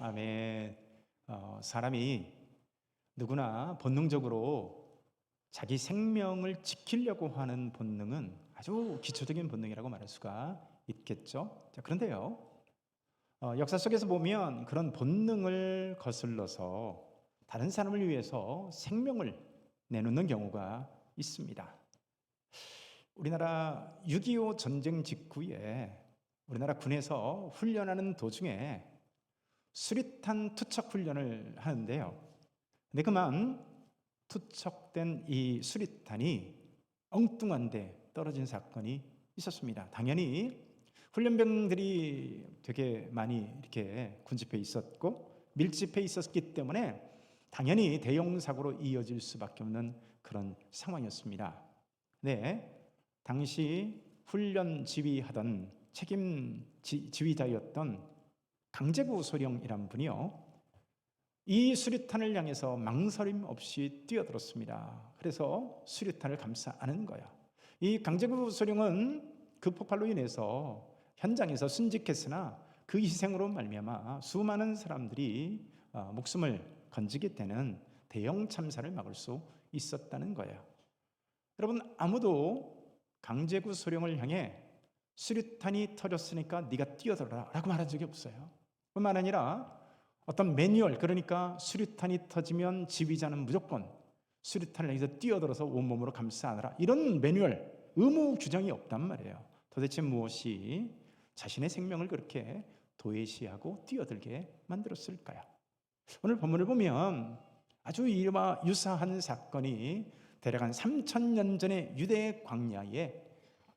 아멘. 사람이 누구나 본능적으로 자기 생명을 지키려고 하는 본능은 아주 기초적인 본능이라고 말할 수가 있겠죠. 자, 그런데요, 역사 속에서 보면 그런 본능을 거슬러서 다른 사람을 위해서 생명을 내놓는 경우가 있습니다. 우리나라 6.25 전쟁 직후에 우리나라 군에서 훈련하는 도중에 수리탄 투척 훈련을 하는데요. 근데 그만 투척된 이 수리탄이 엉뚱한 데 떨어진 사건이 있었습니다. 당연히 훈련병들이 되게 많이 이렇게 군집해 있었고 밀집해 있었기 때문에 당연히 대형 사고로 이어질 수밖에 없는 그런 상황이었습니다. 네, 당시 훈련 지휘하던 책임 지휘자였던 강제구 소령이란 분이요, 이 수류탄을 향해서 망설임 없이 뛰어들었습니다. 그래서 수류탄을 감싸 안은 거야. 이 강제구 소령은 그 폭발로 인해서 현장에서 순직했으나 그 희생으로 말미암아 수많은 사람들이 목숨을 건지게 되는 대형 참사를 막을 수 있었다는 거예요. 여러분, 아무도 강제구 소령을 향해 수류탄이 터졌으니까 네가 뛰어들어라 라고 말한 적이 없어요. 뿐만 아니라 어떤 매뉴얼, 그러니까 수류탄이 터지면 지휘자는 무조건 수류탄을 향해서 뛰어들어서 온몸으로 감싸 안으라, 이런 매뉴얼, 의무 규정이 없단 말이에요. 도대체 무엇이 자신의 생명을 그렇게 도외시하고 뛰어들게 만들었을까요? 오늘 본문을 보면 아주 이와 유사한 사건이 대략 한 3000년 전에 유대 광야의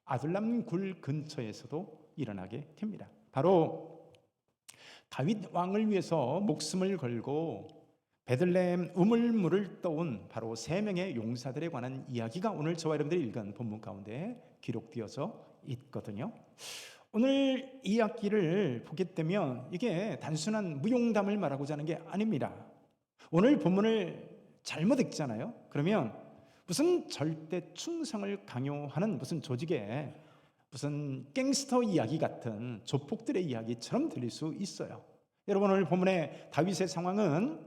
아둘람 굴 근처에서도 일어나게 됩니다. 바로 다윗 왕을 위해서 목숨을 걸고 베들레헴 우물물을 떠온 바로 3명의 용사들에 관한 이야기가 오늘 저와 여러분들이 읽은 본문 가운데 기록되어서 있거든요. 오늘 이야기를 보게 되면 이게 단순한 무용담을 말하고자 하는 게 아닙니다. 오늘 본문을 잘못 읽잖아요. 그러면 무슨 절대 충성을 강요하는 무슨 조직의 무슨 갱스터 이야기 같은 조폭들의 이야기처럼 들릴 수 있어요. 여러분, 오늘 본문의 다윗의 상황은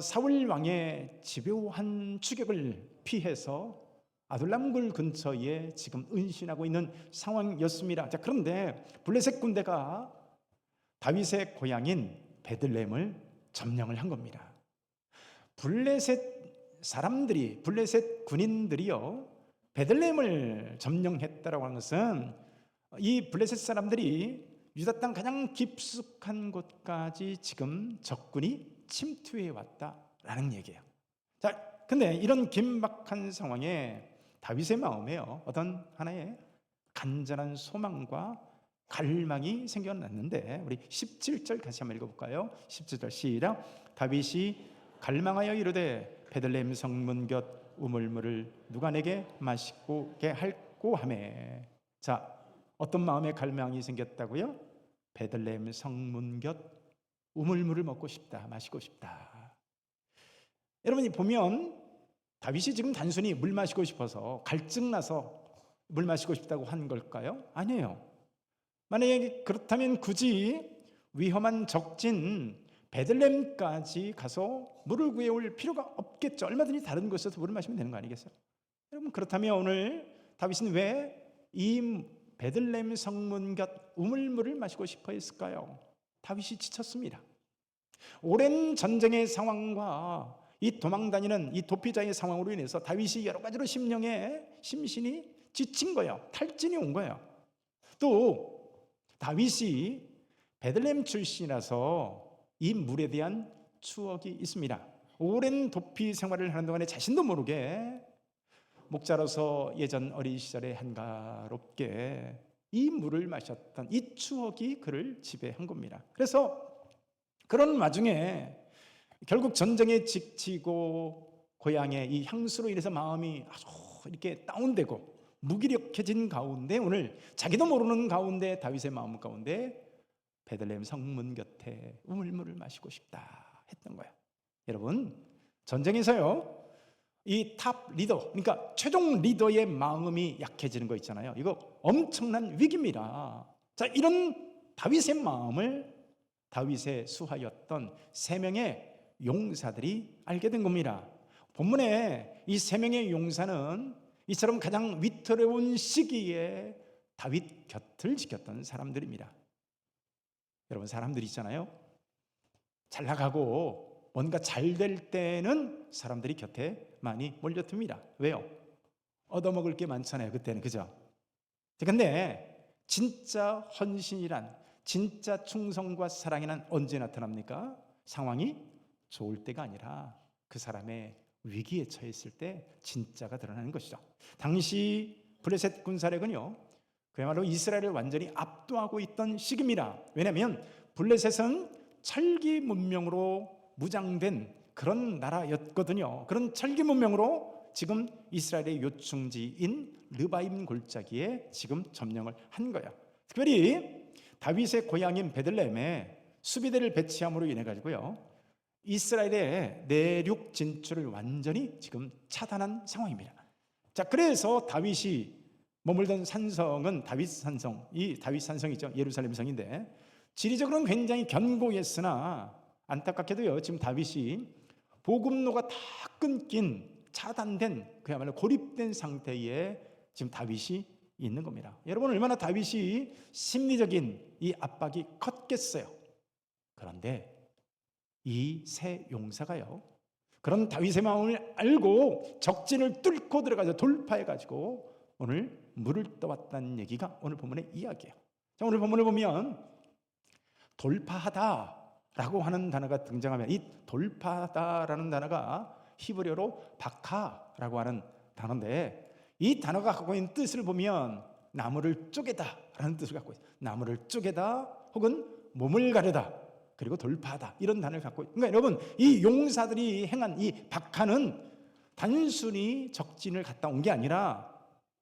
사울 왕의 집요한 추격을 피해서 아둘람굴 근처에 지금 은신하고 있는 상황이었습니다. 자, 그런데 블레셋 군대가 다윗의 고향인 베들레헴을 점령을 한 겁니다. 블레셋 사람들이, 블레셋 군인들이요, 베들레헴을 점령했다라고 하는 것은 이 블레셋 사람들이 유다 땅 가장 깊숙한 곳까지 지금 적군이 침투해 왔다라는 얘기예요. 자, 근데 이런 긴박한 상황에 다윗의 마음에요, 어떤 하나의 간절한 소망과 갈망이 생겨났는데, 우리 17절 같이 한번 읽어볼까요? 17절 시작. 다윗이 갈망하여 이르되 베들레헴 성문 곁 우물물을 누가 내게 마시게 할꼬 하매. 자, 어떤 마음의 갈망이 생겼다고요? 베들레헴 성문 곁 우물물을 먹고 싶다, 마시고 싶다. 여러분이 보면 다윗이 지금 단순히 물 마시고 싶어서 갈증나서 물 마시고 싶다고 한 걸까요? 아니에요. 만약에 그렇다면 굳이 위험한 적진 베들레헴까지 가서 물을 구해올 필요가 없겠죠. 얼마든지 다른 곳에서 물을 마시면 되는 거 아니겠어요? 여러분, 그렇다면 오늘 다윗은 왜 이 베들레헴 성문 곁 우물물을 마시고 싶어 했을까요? 다윗이 지쳤습니다. 오랜 전쟁의 상황과 이 도망다니는 이 도피자의 상황으로 인해서 다윗이 여러 가지로 심신이 지친 거예요. 탈진이 온 거예요. 또 다윗이 베들레헴 출신이라서 이 물에 대한 추억이 있습니다. 오랜 도피 생활을 하는 동안에 자신도 모르게 목자로서 예전 어린 시절에 한가롭게 이 물을 마셨던 이 추억이 그를 지배한 겁니다. 그래서 그런 와중에 결국 전쟁에 지치고 고향의 이 향수로 인해서 마음이 아주 이렇게 다운되고 무기력해진 가운데 오늘 자기도 모르는 가운데 다윗의 마음 가운데 베들레헴 성문 곁에 우물물을 마시고 싶다 했던 거야. 여러분, 전쟁에서요, 이 탑 리더, 그러니까 최종 리더의 마음이 약해지는 거 있잖아요. 이거 엄청난 위기입니다. 자, 이런 다윗의 마음을 다윗의 수하였던 세 명의 용사들이 알게 된 겁니다. 본문에 이 세 명의 용사는 이처럼 가장 위태로운 시기에 다윗 곁을 지켰던 사람들입니다. 여러분, 사람들 있잖아요. 잘 나가고 뭔가 잘 될 때는 사람들이 곁에 많이 몰려듭니다. 왜요? 얻어먹을 게 많잖아요, 그때는. 그죠? 근데 진짜 헌신이란, 진짜 충성과 사랑이란 언제 나타납니까? 상황이 좋을 때가 아니라 그 사람의 위기에 처했을 때 진짜가 드러나는 것이죠. 당시 블레셋 군사력은요, 그야말로 이스라엘을 완전히 압도하고 있던 시기입니다. 왜냐하면 블레셋은 철기 문명으로 무장된 그런 나라였거든요. 그런 철기 문명으로 지금 이스라엘의 요충지인 르바임 골짜기에 지금 점령을 한 거예요. 특별히 다윗의 고향인 베들레헴에 수비대를 배치함으로 인해 가지고요, 이스라엘의 내륙 진출을 완전히 지금 차단한 상황입니다. 자, 그래서 다윗이 머물던 산성은 다윗 산성, 이 다윗 산성이죠, 예루살렘 성인데 지리적으로는 굉장히 견고했으나 안타깝게도요, 지금 다윗이 보급로가 다 끊긴, 차단된, 그야말로 고립된 상태에 지금 다윗이 있는 겁니다. 여러분, 얼마나 다윗이 심리적인 이 압박이 컸겠어요. 그런데 이 세 용사가요, 그런 다윗의 마음을 알고 적진을 뚫고 들어가서 돌파해가지고 오늘 물을 떠왔다는 얘기가 오늘 본문의 이야기예요. 자, 오늘 본문을 보면 돌파하다라고 하는 단어가 등장하면, 이 돌파하다라는 단어가 히브리어로 바카라고 하는 단어인데, 이 단어가 갖고 있는 뜻을 보면 나무를 쪼개다라는 뜻을 갖고 있어요. 나무를 쪼개다 혹은 몸을 가르다, 그리고 돌파하다, 이런 단어를 갖고 있어요. 그러니까 여러분, 이 용사들이 행한 이 박하는 단순히 적진을 갔다 온 게 아니라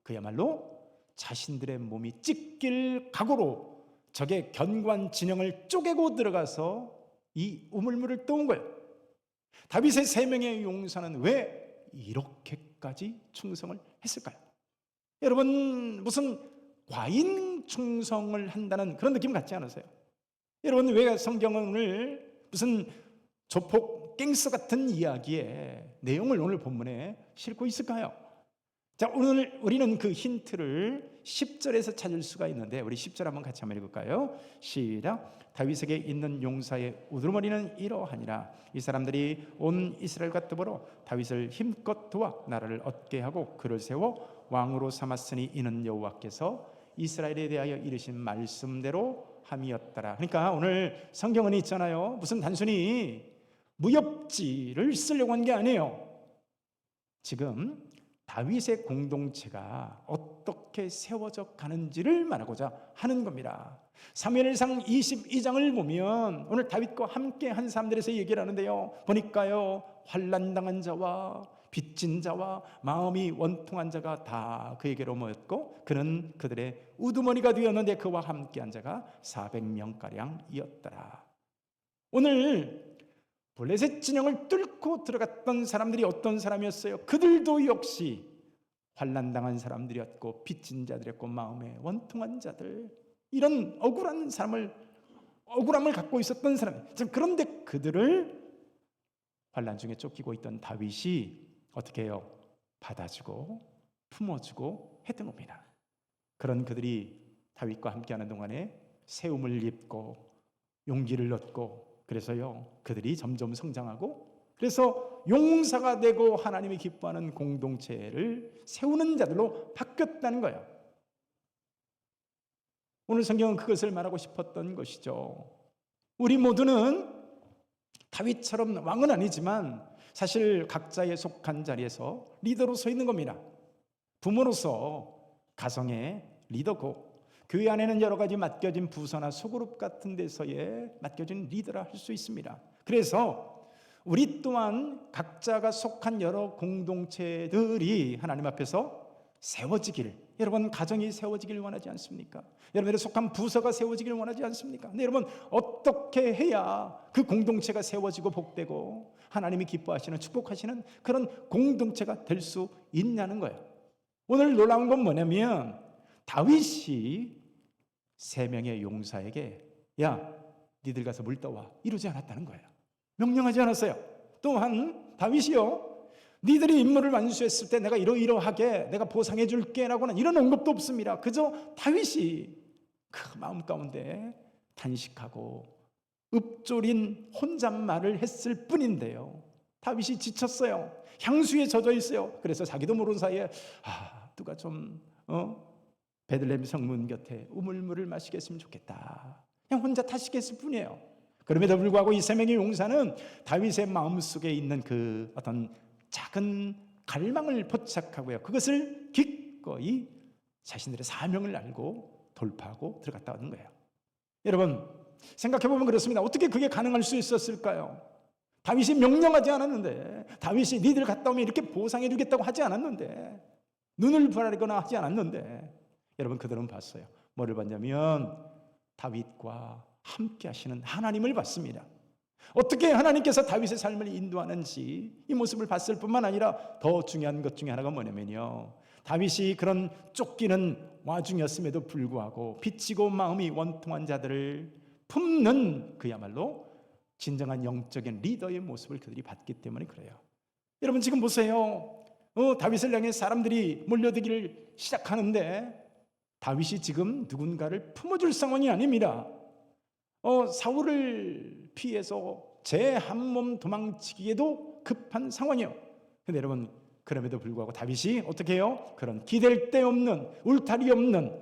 그야말로 자신들의 몸이 찢길 각오로 적의 견고한 진영을 쪼개고 들어가서 이 우물물을 떠온 거예요. 다윗의 세 명의 용사는 왜 이렇게까지 충성을 했을까요? 여러분, 무슨 과인 충성을 한다는 그런 느낌 같지 않으세요? 여러분, 왜 성경을 무슨 조폭 갱스 같은 이야기의 내용을 오늘 본문에 싣고 있을까요? 자, 오늘 우리는 그 힌트를 10절에서 찾을 수가 있는데, 우리 10절 한번 같이 한번 읽을까요? 시작. 다윗에게 있는 용사의 우두머리는 이러하니라. 이 사람들이 온 이스라엘과 더불어 다윗을 힘껏 도와 나라를 얻게 하고 그를 세워 왕으로 삼았으니 이는 여호와께서 이스라엘에 대하여 이르신 말씀대로 함이었더라. 그러니까 오늘 성경은 있잖아요, 무슨 단순히 무협지를 쓰려고 한 게 아니에요. 지금 다윗의 공동체가 어떻게 세워져 가는지를 말하고자 하는 겁니다. 사무엘상 22장을 보면 오늘 다윗과 함께 한 사람들에서 얘기를 하는데요, 보니까요, 환난당한 자와 빚진 자와 마음이 원통한 자가 다 그에게로 모였고 그는 그들의 우두머리가 되었는데 그와 함께한 자가 400명가량이었더라. 오늘 블레셋 진영을 뚫고 들어갔던 사람들이 어떤 사람이었어요? 그들도 역시 환난당한 사람들이었고 빚진 자들이었고 마음에 원통한 자들, 이런 억울함을 갖고 있었던 사람. 그런데 그들을 환난 중에 쫓기고 있던 다윗이 어떻게 해요? 받아주고 품어주고 했던 겁니다. 그런 그들이 다윗과 함께하는 동안에 세움을 입고 용기를 얻고, 그래서요, 그들이 점점 성장하고, 그래서 용사가 되고 하나님이 기뻐하는 공동체를 세우는 자들로 바뀌었다는 거예요. 오늘 성경은 그것을 말하고 싶었던 것이죠. 우리 모두는 다윗처럼 왕은 아니지만 사실 각자의 속한 자리에서 리더로 서 있는 겁니다. 부모로서 가정의 리더고, 교회 안에는 여러 가지 맡겨진 부서나 소그룹 같은 데서의 맡겨진 리더라 할 수 있습니다. 그래서 우리 또한 각자가 속한 여러 공동체들이 하나님 앞에서 세워지기를, 여러분 가정이 세워지기를 원하지 않습니까? 여러분들의 속한 부서가 세워지기를 원하지 않습니까? 근데 여러분, 어떻게 해야 그 공동체가 세워지고 복되고 하나님이 기뻐하시는, 축복하시는 그런 공동체가 될 수 있냐는 거예요. 오늘 놀라운 건 뭐냐면 다윗이 세 명의 용사에게, 야, 니들 가서 물 떠와, 이러지 않았다는 거예요. 명령하지 않았어요. 또한 다윗이요, 니들이 임무를 완수했을 때 내가 이러이러하게 내가 보상해 줄게라고는 이런 언급도 없습니다. 그저 다윗이 그 마음 가운데 단식하고 읍조린 혼잣말을 했을 뿐인데요, 다윗이 지쳤어요. 향수에 젖어 있어요. 그래서 자기도 모르는 사이에 누가 좀 베들레헴 성문 곁에 우물물을 마시겠으면 좋겠다, 그냥 혼자 타시겠을 뿐이에요. 그럼에도 불구하고 이 세 명의 용사는 다윗의 마음속에 있는 그 어떤 작은 갈망을 포착하고요, 그것을 기꺼이 자신들의 사명을 알고 돌파하고 들어갔다 오는 거예요. 여러분 생각해보면 그렇습니다. 어떻게 그게 가능할 수 있었을까요? 다윗이 명령하지 않았는데, 다윗이 니들 갔다 오면 이렇게 보상해 주겠다고 하지 않았는데, 눈을 부라리거나 하지 않았는데, 여러분 그들은 봤어요. 뭐를 봤냐면 다윗과 함께 하시는 하나님을 봤습니다. 어떻게 하나님께서 다윗의 삶을 인도하는지 이 모습을 봤을 뿐만 아니라 더 중요한 것 중에 하나가 뭐냐면요, 다윗이 그런 쫓기는 와중이었음에도 불구하고 비치고 마음이 원통한 자들을 품는 그야말로 진정한 영적인 리더의 모습을 그들이 봤기 때문에 그래요. 여러분 지금 보세요. 다윗을 향해 사람들이 몰려들기를 시작하는데 다윗이 지금 누군가를 품어줄 상황이 아닙니다. 사울을 피해서 제 한 몸 도망치기에도 급한 상황이에요. 근데 여러분 그럼에도 불구하고 다윗이 어떻게 해요? 그런 기댈 데 없는, 울타리 없는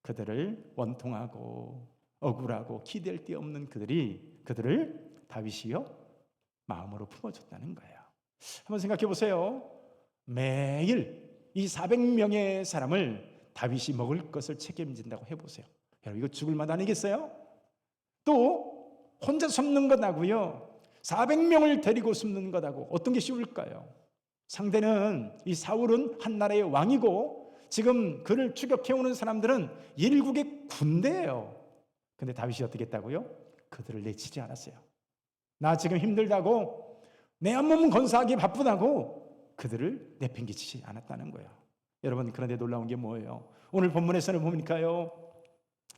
그들을 원통하고 억울하고 기댈 데 없는 그들을 다윗이요 마음으로 품어줬다는 거예요. 한번 생각해 보세요. 매일 이 400명의 사람을 다윗이 먹을 것을 책임진다고 해보세요. 여러분 이거 죽을 맛 아니겠어요? 또 혼자 숨는 것하고요 400명을 데리고 숨는 것하고 어떤 게 쉬울까요? 상대는 이 사울은 한 나라의 왕이고 지금 그를 추격해오는 사람들은 일국의 군대예요. 근데 다윗이 어떻게 했다고요? 그들을 내치지 않았어요. 나 지금 힘들다고, 내 한 몸 건사하기 바쁘다고 그들을 내팽개치지 않았다는 거예요. 여러분 그런데 놀라운 게 뭐예요? 오늘 본문에서는 보니까요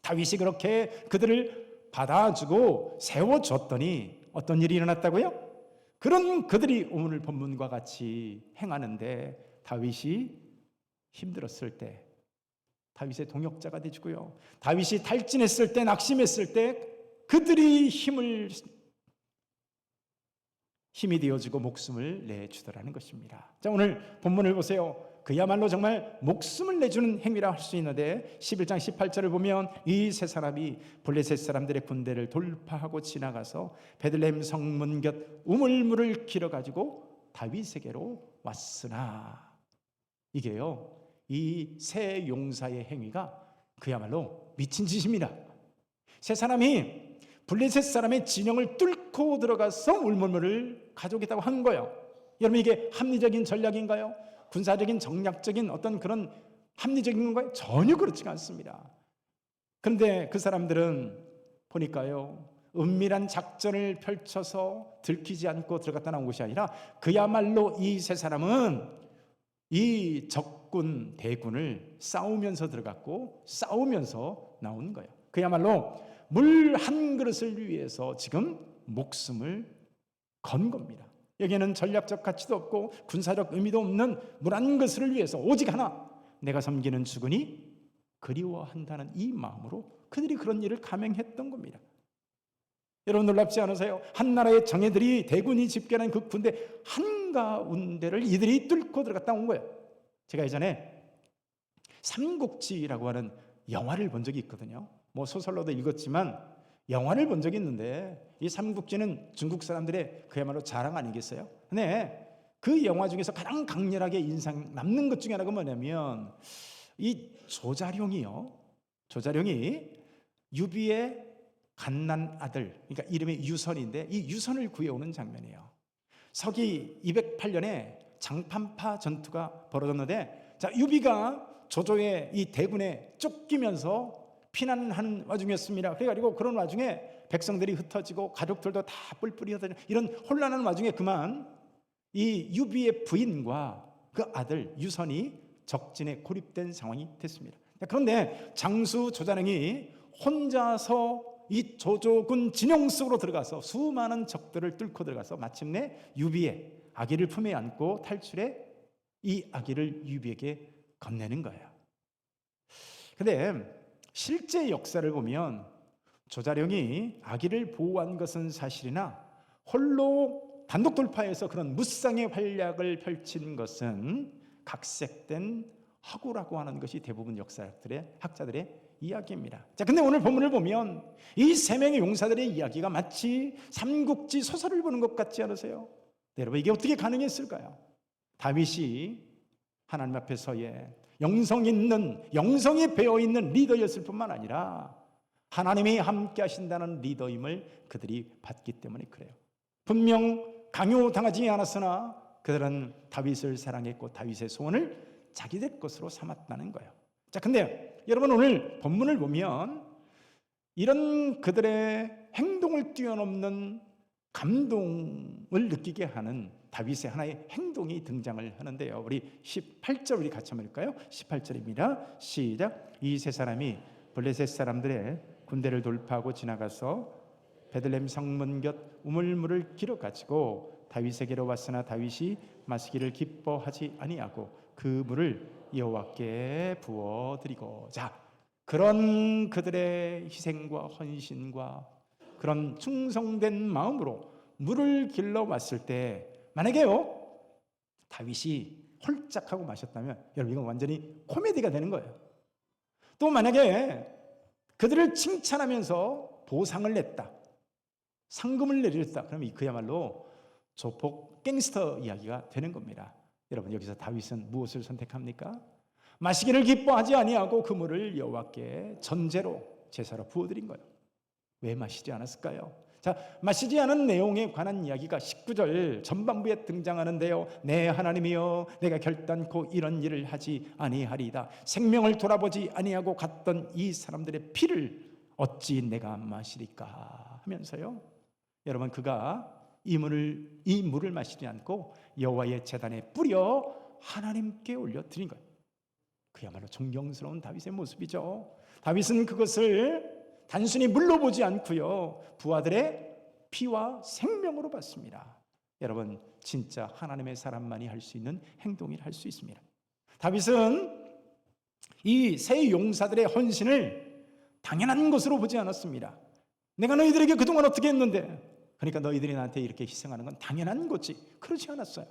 다윗이 그렇게 그들을 받아주고 세워줬더니 어떤 일이 일어났다고요? 그런 그들이 오늘 본문과 같이 행하는데 다윗이 힘들었을 때 다윗의 동역자가 되주고요, 다윗이 탈진했을 때, 낙심했을 때 그들이 힘이 되어주고 목숨을 내주더라는 것입니다. 자, 오늘 본문을 보세요. 그야말로 정말 목숨을 내주는 행위라 할 수 있는데 11장 18절을 보면 이 세 사람이 블레셋 사람들의 군대를 돌파하고 지나가서 베들레헴 성문 곁 우물물을 길어가지고 다윗에게로 왔으나, 이게요 이 세 용사의 행위가 그야말로 미친 짓입니다. 세 사람이 블레셋 사람의 진영을 뚫고 들어가서 우물물을 가져오겠다고 한 거예요. 여러분 이게 합리적인 전략인가요? 군사적인 정략적인 어떤 그런 합리적인 건가요? 전혀 그렇지가 않습니다. 그런데 그 사람들은 보니까요 은밀한 작전을 펼쳐서 들키지 않고 들어갔다 나온 것이 아니라 그야말로 이 세 사람은 이 적군 대군을 싸우면서 들어갔고 싸우면서 나온 거예요. 그야말로 물 한 그릇을 위해서 지금 목숨을 건 겁니다. 여기에는 전략적 가치도 없고 군사적 의미도 없는 물 한 그릇을 위해서 오직 하나, 내가 섬기는 주군이 그리워한다는 이 마음으로 그들이 그런 일을 감행했던 겁니다. 여러분 놀랍지 않으세요? 한 나라의 정예들이 대군이 집결한 그 군대 한가운데를 이들이 뚫고 들어갔다 온 거예요. 제가 예전에 삼국지라고 하는 영화를 본 적이 있거든요. 뭐 소설로도 읽었지만 영화를 본 적이 있는데 이 삼국지는 중국 사람들의 그야말로 자랑 아니겠어요? 근데 그 영화 중에서 가장 강렬하게 인상 남는 것 중에 하나가 뭐냐면 이 조자룡이 유비의 갓난 아들, 그러니까 이름이 유선인데 이 유선을 구해오는 장면이에요. 서기 208년에 장판파 전투가 벌어졌는데, 자, 유비가 조조의 이 대군에 쫓기면서 피난하는 와중이었습니다. 그래가지고 그런 와중에 백성들이 흩어지고 가족들도 다 뿔뿔이 흩어지는 이런 혼란한 와중에 그만 이 유비의 부인과 그 아들 유선이 적진에 고립된 상황이 됐습니다. 그런데 장수 조자룡이 혼자서 이 조조군 진영 속으로 들어가서 수많은 적들을 뚫고 들어가서 마침내 유비의 아기를 품에 안고 탈출해 이 아기를 유비에게 건네는 거예요. 근데 실제 역사를 보면 조자룡이 아기를 보호한 것은 사실이나 홀로 단독 돌파해서 그런 무쌍의 활약을 펼친 것은 각색된 허구라고 하는 것이 대부분 학자들의 이야기입니다. 자, 근데 오늘 본문을 보면 이 세 명의 용사들의 이야기가 마치 삼국지 소설을 보는 것 같지 않으세요? 네, 여러분, 이게 어떻게 가능했을까요? 다윗이 하나님 앞에서의 영성이 배어있는 리더였을 뿐만 아니라 하나님이 함께 하신다는 리더임을 그들이 받기 때문에 그래요. 분명 강요당하지 않았으나 그들은 다윗을 사랑했고 다윗의 소원을 자기들 것으로 삼았다는 거예요. 자, 근데 여러분, 오늘 본문을 보면 이런 그들의 행동을 뛰어넘는 감동을 느끼게 하는 다윗의 하나의 행동이 등장을 하는데요. 우리 18절 우리 같이 한번 읽을까요? 18절입니다. 시작. 이 세 사람이 블레셋 사람들의 군대를 돌파하고 지나가서 베들레헴 성문 곁 우물물을 길어 가지고 다윗에게로 왔으나 다윗이 마시기를 기뻐하지 아니하고 그 물을 여호와께 부어 드리고. 자, 그런 그들의 희생과 헌신과 그런 충성된 마음으로 물을 길러 왔을 때 만약에요 다윗이 홀짝하고 마셨다면 여러분 이건 완전히 코미디가 되는 거예요. 또 만약에 그들을 칭찬하면서 보상을 냈다, 상금을 내렸다, 그러면 그야말로 조폭 갱스터 이야기가 되는 겁니다. 여러분, 여기서 다윗은 무엇을 선택합니까? 마시기를 기뻐하지 아니하고 그 물을 여호와께 전제로 제사로 부어드린 거예요. 왜 마시지 않았을까요? 자, 마시지 않은 내용에 관한 이야기가 19절 전반부에 등장하는데요. 내 하나님이여, 내가 결단코 이런 일을 하지 아니하리이다. 생명을 돌아보지 아니하고 갔던 이 사람들의 피를 어찌 내가 마시리까 하면서요, 여러분, 그가 이 물을 마시지 않고 여호와의 제단에 뿌려 하나님께 올려드린 거예요. 그야말로 존경스러운 다윗의 모습이죠. 다윗은 그것을 단순히 물로 보지 않고요, 부하들의 피와 생명으로 봤습니다. 여러분, 진짜 하나님의 사람만이 할 수 있는 행동을 할 수 있습니다. 다윗은 이 세 용사들의 헌신을 당연한 것으로 보지 않았습니다. 내가 너희들에게 그동안 어떻게 했는데, 그러니까 너희들이 나한테 이렇게 희생하는 건 당연한 거지. 그렇지 않았어요.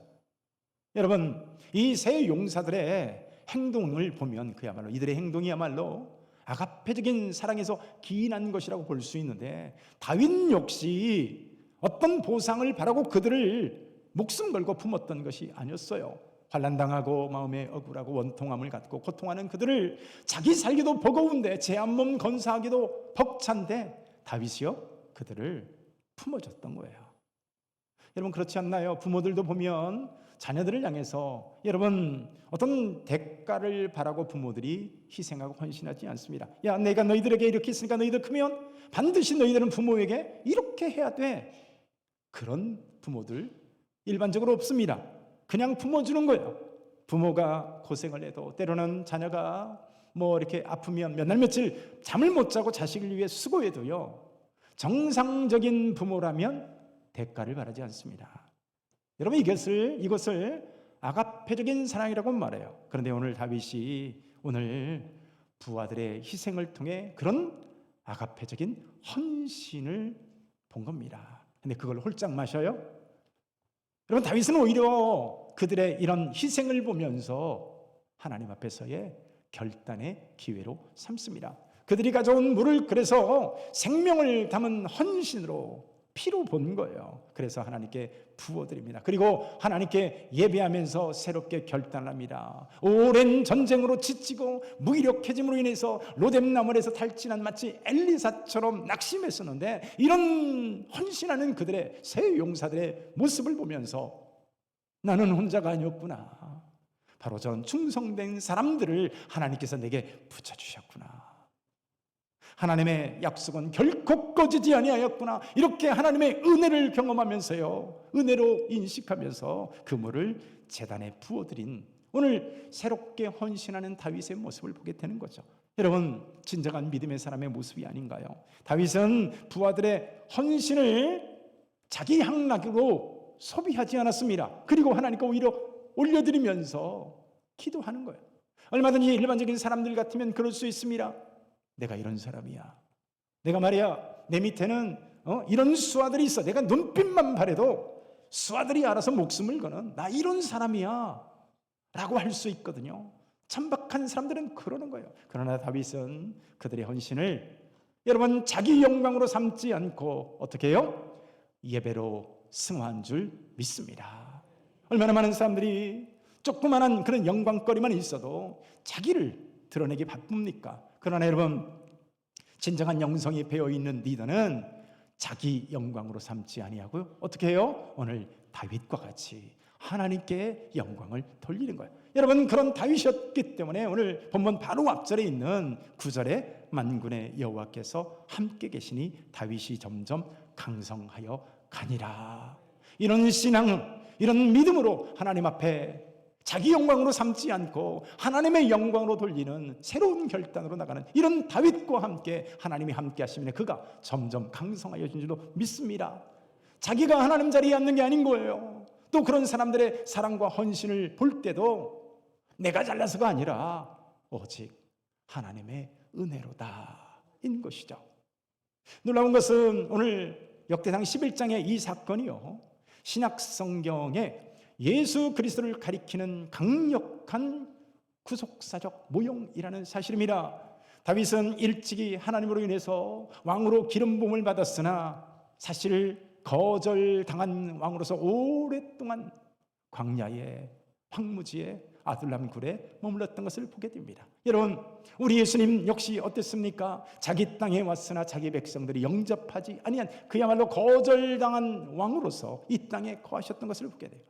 여러분, 이 세 용사들의 행동을 보면 그야말로 이들의 행동이야말로 아가페적인 사랑에서 기인한 것이라고 볼 수 있는데, 다윗 역시 어떤 보상을 바라고 그들을 목숨 걸고 품었던 것이 아니었어요. 환난당하고 마음에 억울하고 원통함을 갖고 고통하는 그들을 자기 살기도 버거운데 제 한 몸 건사하기도 벅찬데 다윗이요 그들을 품어줬던 거예요. 여러분, 그렇지 않나요? 부모들도 보면 자녀들을 향해서 여러분 어떤 대가를 바라고 부모들이 희생하고 헌신하지 않습니다. 야, 내가 너희들에게 이렇게 했으니까 너희들 크면 반드시 너희들은 부모에게 이렇게 해야 돼. 그런 부모들 일반적으로 없습니다. 그냥 품어주는 거예요. 부모가 고생을 해도 때로는 자녀가 이렇게 아프면 몇 날 며칠 잠을 못 자고 자식을 위해 수고해도요, 정상적인 부모라면 대가를 바라지 않습니다. 여러분, 이것을 아가페적인 사랑이라고 말해요. 그런데 오늘 다윗이 오늘 부하들의 희생을 통해 그런 아가페적인 헌신을 본 겁니다. 근데 그걸 홀짝 마셔요? 여러분, 다윗은 오히려 그들의 이런 희생을 보면서 하나님 앞에서의 결단의 기회로 삼습니다. 그들이 가져온 물을 그래서 생명을 담은 헌신으로 피로 본 거예요. 그래서 하나님께 부어드립니다. 그리고 하나님께 예배하면서 새롭게 결단합니다. 오랜 전쟁으로 지치고 무기력해짐으로 인해서 로뎀나무에서 탈진한 마치 엘리사처럼 낙심했었는데, 이런 헌신하는 그들의 새 용사들의 모습을 보면서 나는 혼자가 아니었구나. 바로 저런 충성된 사람들을 하나님께서 내게 붙여주셨구나. 하나님의 약속은 결코 꺼지지 아니하였구나. 이렇게 하나님의 은혜를 경험하면서요, 은혜로 인식하면서 그 물을 제단에 부어드린 오늘 새롭게 헌신하는 다윗의 모습을 보게 되는 거죠. 여러분, 진정한 믿음의 사람의 모습이 아닌가요? 다윗은 부하들의 헌신을 자기 향락으로 소비하지 않았습니다. 그리고 하나님께 오히려 올려드리면서 기도하는 거예요. 얼마든지 일반적인 사람들 같으면 그럴 수 있습니다. 내가 이런 사람이야. 내가 말이야, 내 밑에는 이런 수하들이 있어. 내가 눈빛만 바래도 수하들이 알아서 목숨을 거는 나 이런 사람이야 라고 할 수 있거든요. 천박한 사람들은 그러는 거예요. 그러나 다윗은 그들의 헌신을 여러분 자기 영광으로 삼지 않고 어떻게 해요? 예배로 승화한 줄 믿습니다. 얼마나 많은 사람들이 조그만한 그런 영광거리만 있어도 자기를 드러내기 바쁩니까? 그러나 여러분, 진정한 영성이 배어있는 리더는 자기 영광으로 삼지 아니하고요, 어떻게 해요? 오늘 다윗과 같이 하나님께 영광을 돌리는 거예요. 여러분, 그런 다윗이었기 때문에 오늘 본문 바로 앞절에 있는 9절에 만군의 여호와께서 함께 계시니 다윗이 점점 강성하여 가니라. 이런 신앙, 이런 믿음으로 하나님 앞에 자기 영광으로 삼지 않고 하나님의 영광으로 돌리는 새로운 결단으로 나가는 이런 다윗과 함께 하나님이 함께 하시면 그가 점점 강성하여진 줄로 믿습니다. 자기가 하나님 자리에 앉는 게 아닌 거예요. 또 그런 사람들의 사랑과 헌신을 볼 때도 내가 잘나서가 아니라 오직 하나님의 은혜로다 인 것이죠. 놀라운 것은 오늘 역대상 11장의 이 사건이요, 신약 성경에 예수 그리스도를 가리키는 강력한 구속사적 모형이라는 사실입니다. 다윗은 일찍이 하나님으로 인해서 왕으로 기름 부음을 받았으나 사실 거절당한 왕으로서 오랫동안 광야의 황무지에 아둘람 굴에 머물렀던 것을 보게 됩니다. 여러분, 우리 예수님 역시 어땠습니까? 자기 땅에 왔으나 자기 백성들이 영접하지 아니한 그야말로 거절당한 왕으로서 이 땅에 거하셨던 것을 보게 돼요.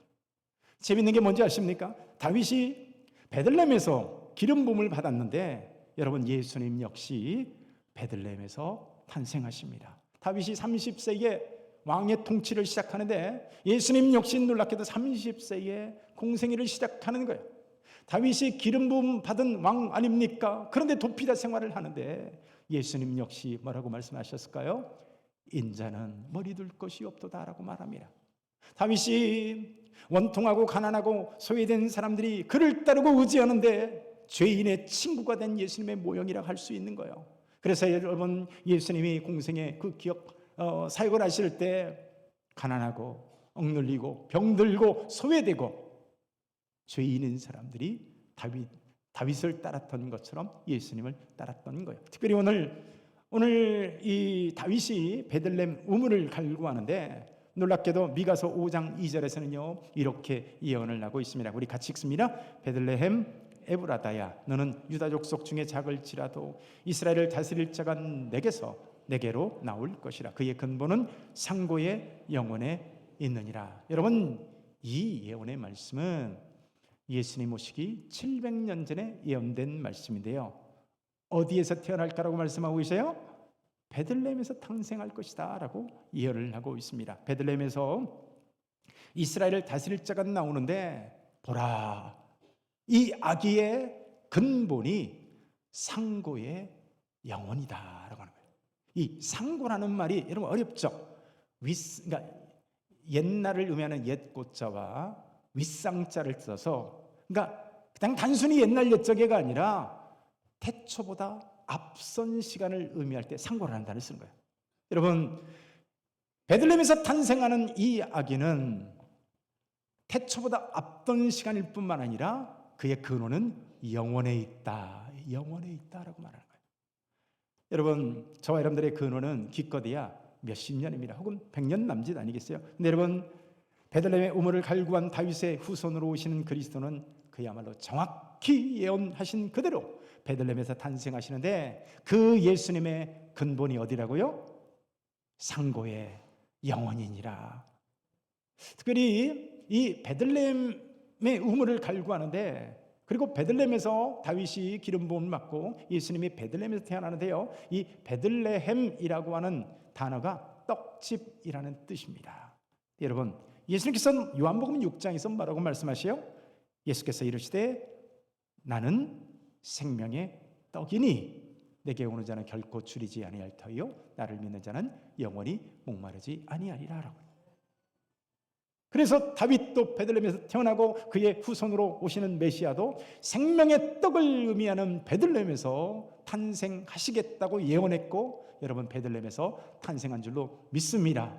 재밌는 게 뭔지 아십니까? 다윗이 베들레헴에서 기름 부음을 받았는데 여러분, 예수님 역시 베들레헴에서 탄생하십니다. 다윗이 30세에 왕의 통치를 시작하는데 예수님 역시 놀랍게도 30세에 공생애를 시작하는 거예요. 다윗이 기름 부음 받은 왕 아닙니까? 그런데 도피다 생활을 하는데 예수님 역시 뭐라고 말씀하셨을까요? 인자는 머리 둘 것이 없도다라고 말합니다. 다윗이 원통하고 가난하고 소외된 사람들이 그를 따르고 의지하는데 죄인의 친구가 된 예수님의 모형이라고 할 수 있는 거예요. 그래서 여러분, 예수님이 공생의 그 사역을 하실 때 가난하고 억눌리고 병들고 소외되고 죄인인 사람들이 다윗을 따랐던 것처럼 예수님을 따랐던 거예요. 특별히 오늘 이 다윗이 베들레헴 우물을 갈고 하는데 놀랍게도 미가서 5장 2절에서는요 이렇게 예언을 하고 있습니다. 우리 같이 읽습니다. 베들레헴 에브라다야, 너는 유다 족속 중에 작을지라도 이스라엘을 다스릴 자가 내게로 나올 것이라. 그의 근본은 상고의 영혼에 있느니라. 여러분, 이 예언의 말씀은 예수님 오시기 700년 전에 예언된 말씀인데요, 어디에서 태어날까라고 말씀하고 계세요? 베들레헴에서 탄생할 것이다 라고 예언을 하고 있습니다. 베들레헴에서 이스라엘을 다스릴 자가 나오는데 보라, 이 아기의 근본이 상고의 영혼이다 라고 하는 거예요. 이 상고라는 말이 여러분 어렵죠? 그러니까 옛날을 의미하는 옛고자와 윗상자를 써서, 그러니까 그냥 단순히 옛날 옛적애가 아니라 태초보다 앞선 시간을 의미할 때 상고라는 단어를 쓰는 거예요. 여러분, 베들레헴에서 탄생하는 이 아기는 태초보다 앞선 시간일 뿐만 아니라 그의 근원은 영원에 있다, 영원에 있다라고 말하는 거예요. 여러분, 저와 여러분들의 근원은 기껏해야 몇십 년입니다. 혹은 100년 남짓 아니겠어요? 근데 여러분, 베들레헴의 우물을 갈구한 다윗의 후손으로 오시는 그리스도는 그야말로 정확히 예언하신 그대로 베들레헴에서 탄생하시는데 그 예수님의 근본이 어디라고요? 상고의 영원이니라. 특별히 이 베들레헴의 우물을 갈구하는데, 그리고 베들레헴에서 다윗이 기름 부음을 받고 예수님이 베들레헴에서 태어나는데요, 이 베들레헴이라고 하는 단어가 떡집이라는 뜻입니다. 여러분, 예수님께서는 요한복음 6장에서 뭐라고 말씀하세요? 예수께서 이르시되 나는 생명의 떡이니 내게 오는 자는 결코 줄이지 아니할 터이요 나를 믿는 자는 영원히 목마르지 아니하리라. 그래서 다윗도 베들레헴에서 태어나고 그의 후손으로 오시는 메시아도 생명의 떡을 의미하는 베들레헴에서 탄생하시겠다고 예언했고, 여러분 베들레헴에서 탄생한 줄로 믿습니다.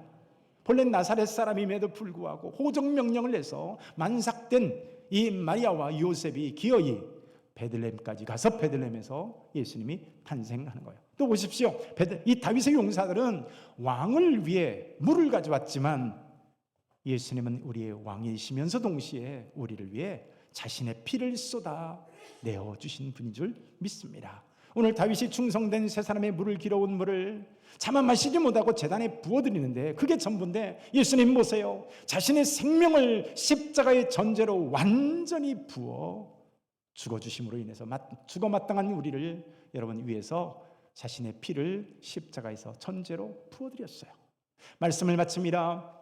본래 나사렛 사람임에도 불구하고 호적 명령을 내서 만삭된 이 마리아와 요셉이 기어이 베들레헴까지 가서 베들레헴에서 예수님이 탄생하는 거예요. 또 보십시오. 이 다윗의 용사들은 왕을 위해 물을 가져왔지만 예수님은 우리의 왕이시면서 동시에 우리를 위해 자신의 피를 쏟아 내어주신 분인 줄 믿습니다. 오늘 다윗이 충성된 세 사람의 물을 길어온 물을 차마 마시지 못하고 제단에 부어드리는데 그게 전부인데, 예수님 보세요. 자신의 생명을 십자가의 전제로 완전히 부어 죽어주심으로 인해서 죽어 마땅한 우리를 여러분 위해서 자신의 피를 십자가에서 전제로 부어드렸어요. 말씀을 마칩니다.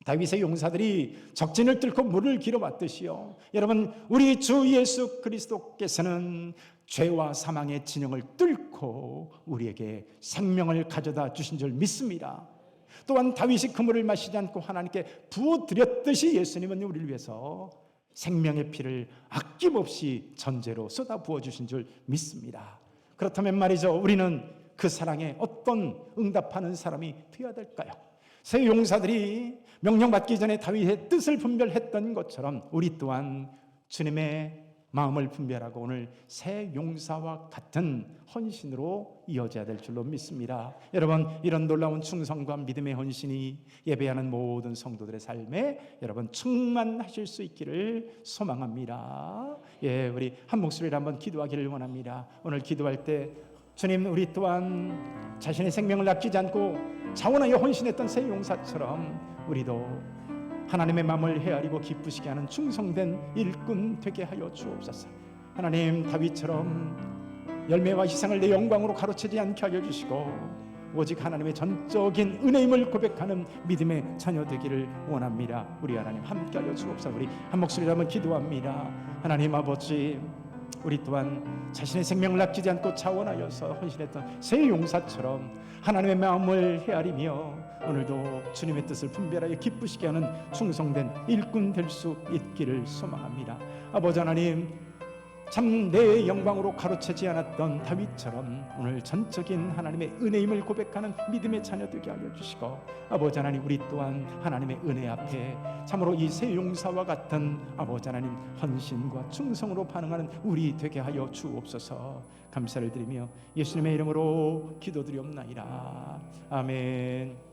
다윗의 용사들이 적진을 뚫고 물을 길어왔듯이요, 여러분 우리 주 예수 그리스도께서는 죄와 사망의 진영을 뚫고 우리에게 생명을 가져다 주신 줄 믿습니다. 또한 다윗이 그 물을 마시지 않고 하나님께 부어드렸듯이 예수님은 우리를 위해서 생명의 피를 아낌없이 전제로 쏟아 부어주신 줄 믿습니다. 그렇다면 말이죠, 우리는 그 사랑에 어떤 응답하는 사람이 되어야 될까요? 새 용사들이 명령받기 전에 다윗의 뜻을 분별했던 것처럼 우리 또한 주님의 마음을 분별하고 오늘 새 용사와 같은 헌신으로 이어져야 될 줄로 믿습니다. 여러분, 이런 놀라운 충성과 믿음의 헌신이 예배하는 모든 성도들의 삶에 여러분 충만하실 수 있기를 소망합니다. 예, 우리 한 목소리로 한번 기도하기를 원합니다. 오늘 기도할 때 주님, 우리 또한 자신의 생명을 아끼지 않고 자원하여 헌신했던 새 용사처럼 우리도 하나님의 마음을 헤아리고 기쁘시게 하는 충성된 일꾼 되게 하여 주옵소서. 하나님, 다윗처럼 열매와 희생을 내 영광으로 가로채지 않게 하여 주시고 오직 하나님의 전적인 은혜임을 고백하는 믿음의 자녀 되기를 원합니다. 우리 하나님 함께 하여 주옵소서. 우리 한 목소리로 한번 기도합니다. 하나님 아버지, 우리 또한 자신의 생명을 아끼지 않고 자원하여서 헌신했던 새 용사처럼 하나님의 마음을 헤아리며 오늘도 주님의 뜻을 분별하여 기쁘시게 하는 충성된 일꾼 될 수 있기를 소망합니다. 아버지 하나님, 참 내 영광으로 가로채지 않았던 다윗처럼 오늘 전적인 하나님의 은혜임을 고백하는 믿음의 자녀 되게 하여 주시고, 아버지 하나님, 우리 또한 하나님의 은혜 앞에 참으로 이 새 용사와 같은 아버지 하나님 헌신과 충성으로 반응하는 우리 되게 하여 주옵소서. 감사를 드리며 예수님의 이름으로 기도드리옵나이다. 아멘.